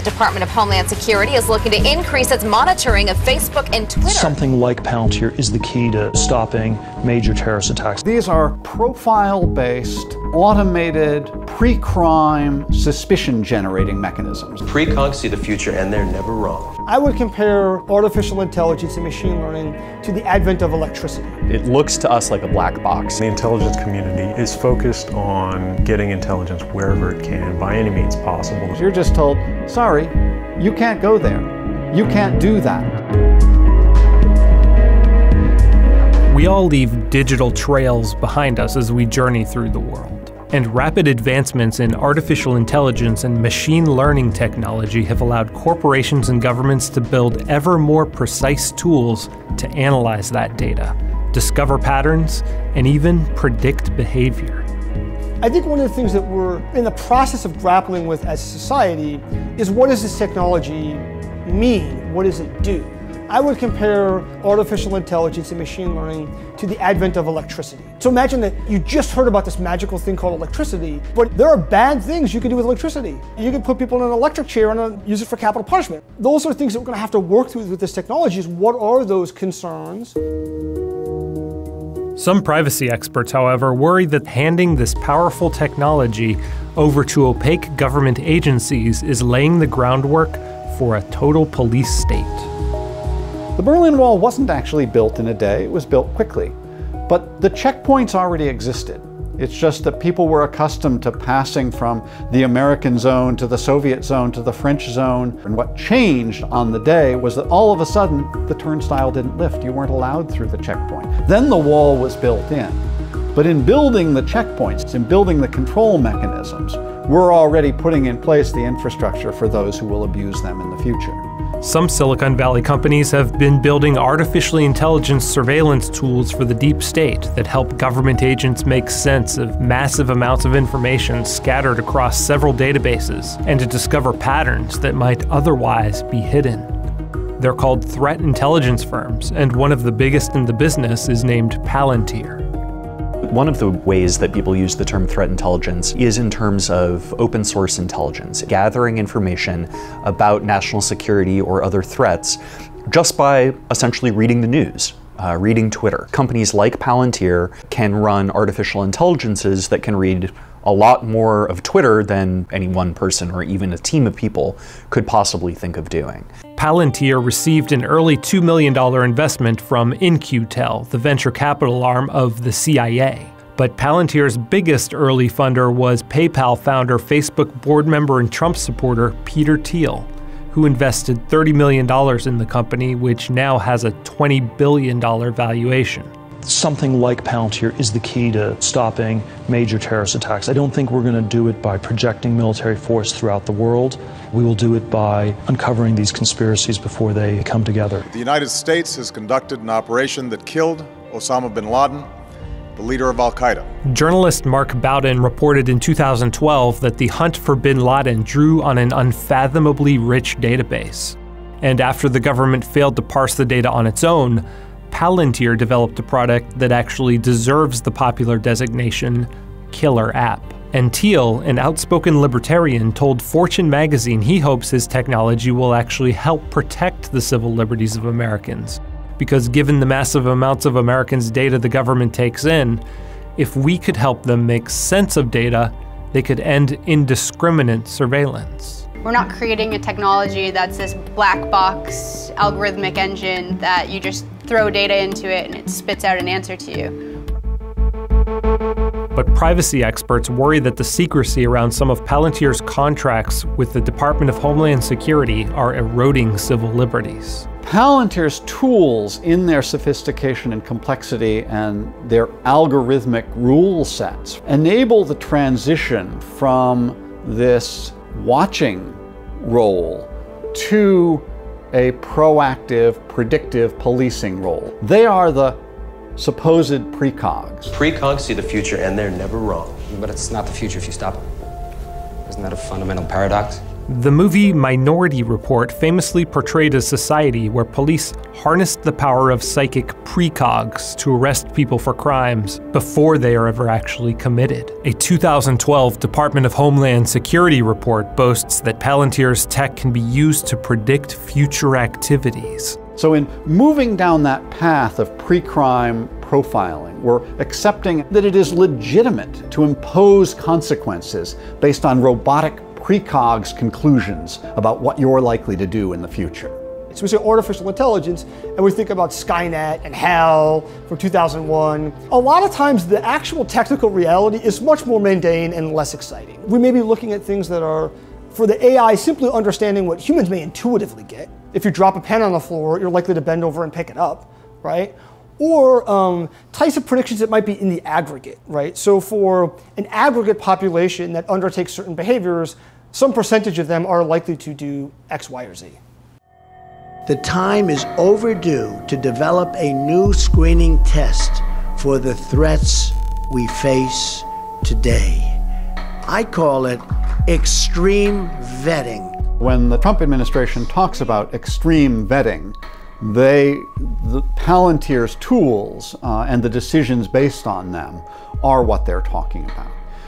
Department of Homeland Security is looking to increase its monitoring of Facebook and Twitter. Something like Palantir is the key to stopping major terrorist attacks. These are profile-based, automated, pre-crime, suspicion-generating mechanisms. Precogs see the future, and they're never wrong. I would compare artificial intelligence and machine learning to the advent of electricity. It looks to us like a black box. The intelligence community is focused on getting intelligence wherever it can, by any means possible. You're just told, sorry, you can't go there. You can't do that. We all leave digital trails behind us as we journey through the world. And rapid advancements in artificial intelligence and machine learning technology have allowed corporations and governments to build ever more precise tools to analyze that data, discover patterns, and even predict behavior. I think one of the things that we're in the process of grappling with as a society is, what does this technology mean? What does it do? I would compare artificial intelligence and machine learning to the advent of electricity. So imagine that you just heard about this magical thing called electricity, but there are bad things you can do with electricity. You can put people in an electric chair and use it for capital punishment. Those are things that we're going to have to work through with this technology. Is what are those concerns? Some privacy experts, however, worry that handing this powerful technology over to opaque government agencies is laying the groundwork for a total police state. The Berlin Wall wasn't actually built in a day, it was built quickly. But the checkpoints already existed. It's just that people were accustomed to passing from the American zone to the Soviet zone to the French zone. And what changed on the day was that all of a sudden the turnstile didn't lift. You weren't allowed through the checkpoint. Then the wall was built in. But in building the checkpoints, in building the control mechanisms, we're already putting in place the infrastructure for those who will abuse them in the future. Some Silicon Valley companies have been building artificially intelligent surveillance tools for the deep state that help government agents make sense of massive amounts of information scattered across several databases and to discover patterns that might otherwise be hidden. They're called threat intelligence firms, and one of the biggest in the business is named Palantir. One of the ways that people use the term threat intelligence is in terms of open source intelligence, gathering information about national security or other threats just by essentially reading the news, reading Twitter. Companies like Palantir can run artificial intelligences that can read a lot more of Twitter than any one person or even a team of people could possibly think of doing. Palantir received an early $2 million investment from In-Q-Tel, the venture capital arm of the CIA. But Palantir's biggest early funder was PayPal founder, Facebook board member, and Trump supporter Peter Thiel, who invested $30 million in the company, which now has a $20 billion valuation. Something like Palantir is the key to stopping major terrorist attacks. I don't think we're going to do it by projecting military force throughout the world. We will do it by uncovering these conspiracies before they come together. The United States has conducted an operation that killed Osama bin Laden, the leader of Al-Qaeda. Journalist Mark Bowden reported in 2012 that the hunt for bin Laden drew on an unfathomably rich database. And after the government failed to parse the data on its own, Palantir developed a product that actually deserves the popular designation killer app. And Thiel, an outspoken libertarian, told Fortune magazine he hopes his technology will actually help protect the civil liberties of Americans. Because given the massive amounts of Americans' data the government takes in, if we could help them make sense of data, they could end indiscriminate surveillance. We're not creating a technology that's this black box algorithmic engine that you just throw data into it and it spits out an answer to you. But privacy experts worry that the secrecy around some of Palantir's contracts with the Department of Homeland Security are eroding civil liberties. Palantir's tools, in their sophistication and complexity and their algorithmic rule sets, enable the transition from this watching role to a proactive, predictive policing role. They are the supposed precogs. Precogs see the future, and they're never wrong. But it's not the future if you stop it. Isn't that a fundamental paradox? The movie Minority Report famously portrayed a society where police harnessed the power of psychic precogs to arrest people for crimes before they are ever actually committed. A 2012 Department of Homeland Security report boasts that Palantir's tech can be used to predict future activities. So in moving down that path of pre-crime profiling, we're accepting that it is legitimate to impose consequences based on robotic precogs conclusions about what you're likely to do in the future. So we say artificial intelligence, and we think about Skynet and HAL from 2001. A lot of times the actual technical reality is much more mundane and less exciting. We may be looking at things that are, for the AI, simply understanding what humans may intuitively get. If you drop a pen on the floor, you're likely to bend over and pick it up, right? Or types of predictions that might be in the aggregate, right? So for an aggregate population that undertakes certain behaviors, some percentage of them are likely to do X, Y, or Z. The time is overdue to develop a new screening test for the threats we face today. I call it extreme vetting. When the Trump administration talks about extreme vetting, the Palantir's tools and the decisions based on them are what they're talking about.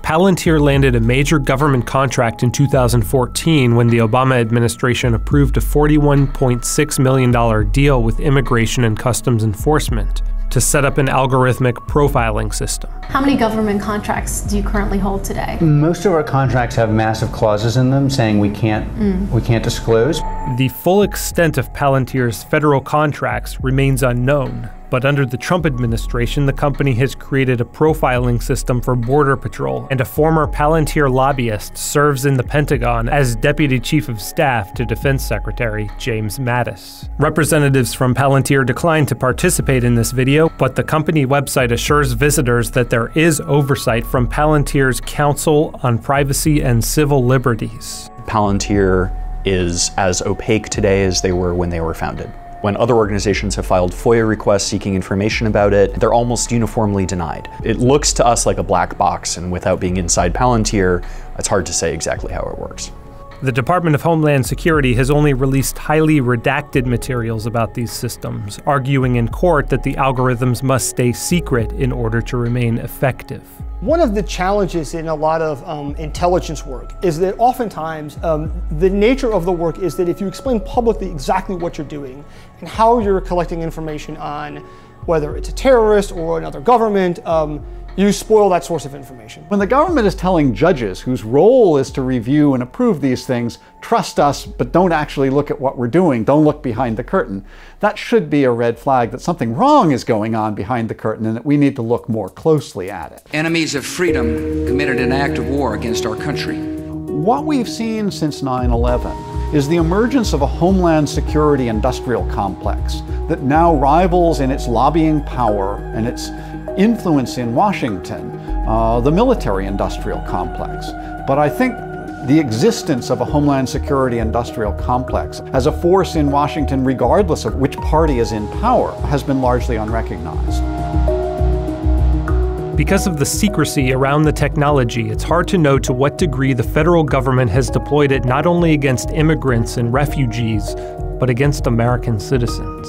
Palantir landed a major government contract in 2014 when the Obama administration approved a $41.6 million deal with Immigration and Customs Enforcement to set up an algorithmic profiling system. How many government contracts do you currently hold today? Most of our contracts have massive clauses in them saying we can't disclose. The full extent of Palantir's federal contracts remains unknown, but under the Trump administration, the company has created a profiling system for Border Patrol, and a former Palantir lobbyist serves in the Pentagon as Deputy Chief of Staff to Defense Secretary James Mattis. Representatives from Palantir declined to participate in this video, but the company website assures visitors that there is oversight from Palantir's Council on Privacy and Civil Liberties. Palantir is as opaque today as they were when they were founded. When other organizations have filed FOIA requests seeking information about it, they're almost uniformly denied. It looks to us like a black box, and without being inside Palantir, it's hard to say exactly how it works. The Department of Homeland Security has only released highly redacted materials about these systems, arguing in court that the algorithms must stay secret in order to remain effective. One of the challenges in a lot of intelligence work is that oftentimes the nature of the work is that if you explain publicly exactly what you're doing and how you're collecting information on whether it's a terrorist or another government, you spoil that source of information. When the government is telling judges whose role is to review and approve these things, trust us, but don't actually look at what we're doing, don't look behind the curtain, that should be a red flag that something wrong is going on behind the curtain and that we need to look more closely at it. Enemies of freedom committed an act of war against our country. What we've seen since 9/11 is the emergence of a homeland security industrial complex that now rivals in its lobbying power and its influence in Washington, the military-industrial complex. But I think the existence of a homeland security industrial complex as a force in Washington, regardless of which party is in power, has been largely unrecognized. Because of the secrecy around the technology, it's hard to know to what degree the federal government has deployed it not only against immigrants and refugees, but against American citizens.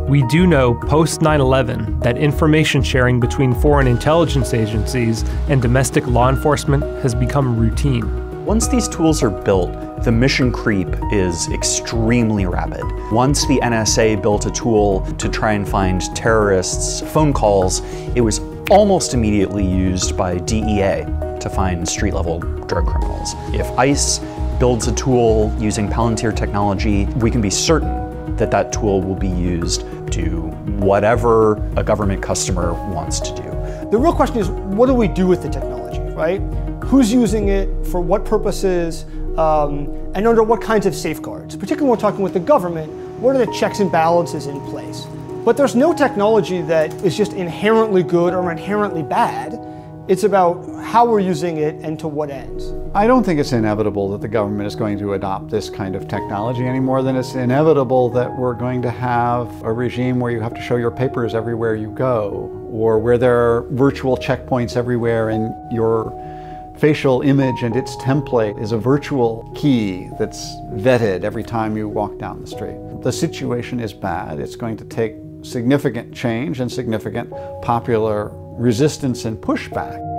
We do know post 9/11 that information sharing between foreign intelligence agencies and domestic law enforcement has become routine. Once these tools are built, the mission creep is extremely rapid. Once the NSA built a tool to try and find terrorists' phone calls, it was almost immediately used by DEA to find street-level drug criminals. If ICE builds a tool using Palantir technology, we can be certain that that tool will be used to whatever a government customer wants to do. The real question is, what do we do with the technology, right? Who's using it, for what purposes, and under what kinds of safeguards? Particularly when we're talking with the government, what are the checks and balances in place? But there's no technology that is just inherently good or inherently bad. It's about how we're using it and to what ends. I don't think it's inevitable that the government is going to adopt this kind of technology any more than it's inevitable that we're going to have a regime where you have to show your papers everywhere you go, or where there are virtual checkpoints everywhere in your facial image and its template is a virtual key that's vetted every time you walk down the street. The situation is bad. It's going to take significant change and significant popular resistance and pushback.